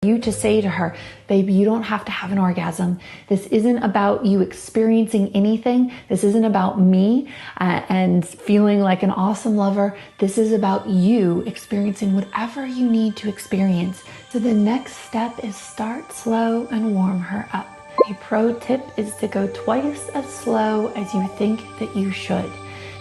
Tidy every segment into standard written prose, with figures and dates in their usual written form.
You to say to her, baby, you don't have to have an orgasm. This isn't about you experiencing anything. This isn't about me and feeling like an awesome lover. This is about you experiencing whatever you need to experience. So the next step is start slow and warm her up. A pro tip is to go twice as slow as you think that you should.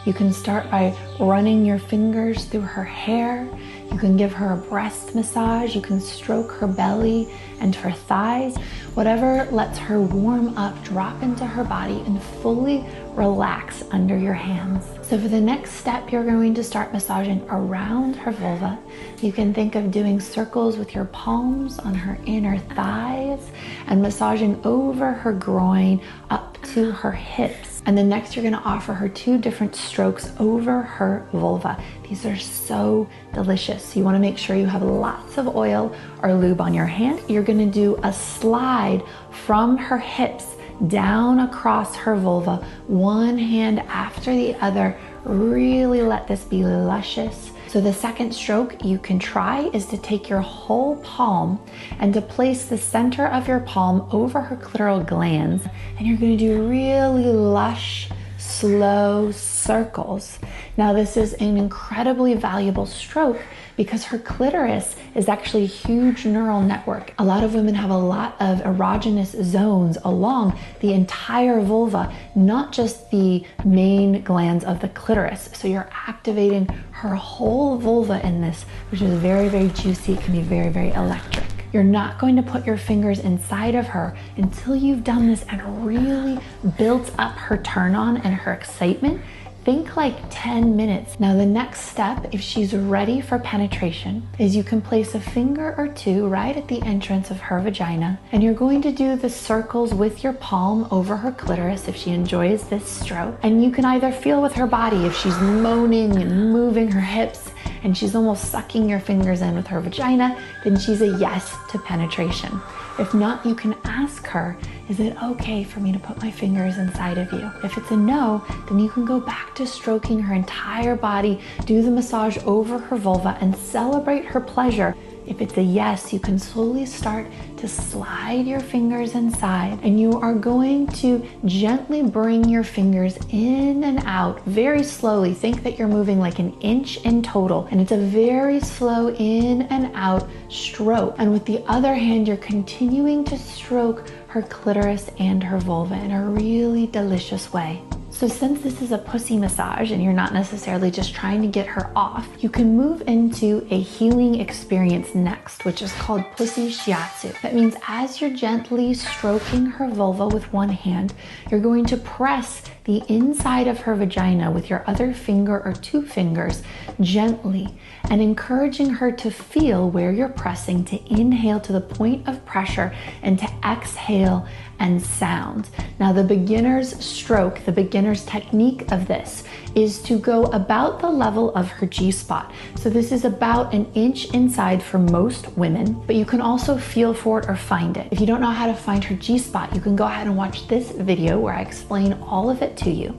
You can start by running your fingers through her hair. You can give her a breast massage. You can stroke her belly and her thighs. Whatever lets her warm up, drop into her body and fully relax under your hands. So for the next step, you're going to start massaging around her vulva. You can think of doing circles with your palms on her inner thighs and massaging over her groin up to her hips. And then next you're gonna offer her 2 different strokes over her vulva. These are so delicious. You wanna make sure you have lots of oil or lube on your hand. You're gonna do a slide from her hips down across her vulva, one hand after the other. Really let this be luscious. So the second stroke you can try is to take your whole palm and to place the center of your palm over her clitoral glands. And you're gonna do really lush, slow circles. Now this is an incredibly valuable stroke because her clitoris is actually a huge neural network. A lot of women have a lot of erogenous zones along the entire vulva, not just the main glands of the clitoris. So you're activating her whole vulva in this, which is very, very juicy. It can be very, very electric. You're not going to put your fingers inside of her until you've done this and really built up her turn on and her excitement. Think like 10 minutes. Now the next step, if she's ready for penetration, is you can place a finger or 2 right at the entrance of her vagina, and you're going to do the circles with your palm over her clitoris if she enjoys this stroke. And you can either feel with her body if she's moaning and moving her hips and she's almost sucking your fingers in with her vagina, then she's a yes to penetration. If not, you can ask her, is it okay for me to put my fingers inside of you? If it's a no, then you can go back to stroking her entire body, do the massage over her vulva and celebrate her pleasure. If it's a yes, you can slowly start to slide your fingers inside, and you are going to gently bring your fingers in and out very slowly. Think that you're moving like an inch in total, and it's a very slow in and out stroke. And with the other hand, you're continuing to stroke her clitoris and her vulva in a really delicious way. So since this is a pussy massage and you're not necessarily just trying to get her off, you can move into a healing experience next, which is called pussy shiatsu. That means as you're gently stroking her vulva with one hand, you're going to press the inside of her vagina with your other finger or 2 fingers gently and encouraging her to feel where you're pressing, to inhale to the point of pressure and to exhale and sound. Now the beginner's stroke, the beginner's technique of this is to go about the level of her G-spot. So this is about an inch inside for most women, but you can also feel for it or find it. If you don't know how to find her G-spot, you can go ahead and watch this video where I explain all of it to you.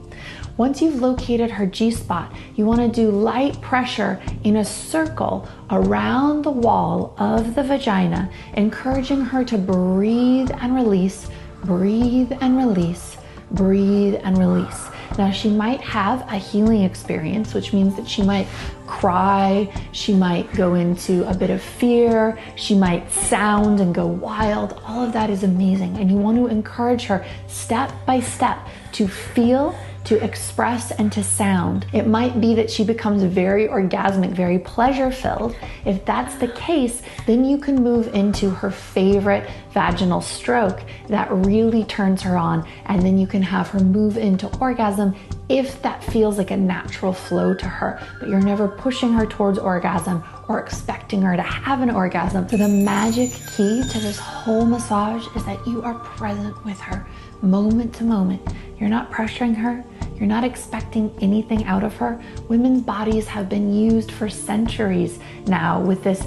Once you've located her G-spot, you want to do light pressure in a circle around the wall of the vagina, encouraging her to breathe and release, breathe and release, breathe and release. Now she might have a healing experience, which means that she might cry, she might go into a bit of fear, she might sound and go wild. All of that is amazing, and you want to encourage her step by step to feel, to express, and to sound. It might be that she becomes very orgasmic, very pleasure-filled. If that's the case, then you can move into her favorite vaginal stroke that really turns her on, and then you can have her move into orgasm if that feels like a natural flow to her, but you're never pushing her towards orgasm or expecting her to have an orgasm. So the magic key to this whole massage is that you are present with her moment to moment. You're not pressuring her. You're not expecting anything out of her. Women's bodies have been used for centuries now with this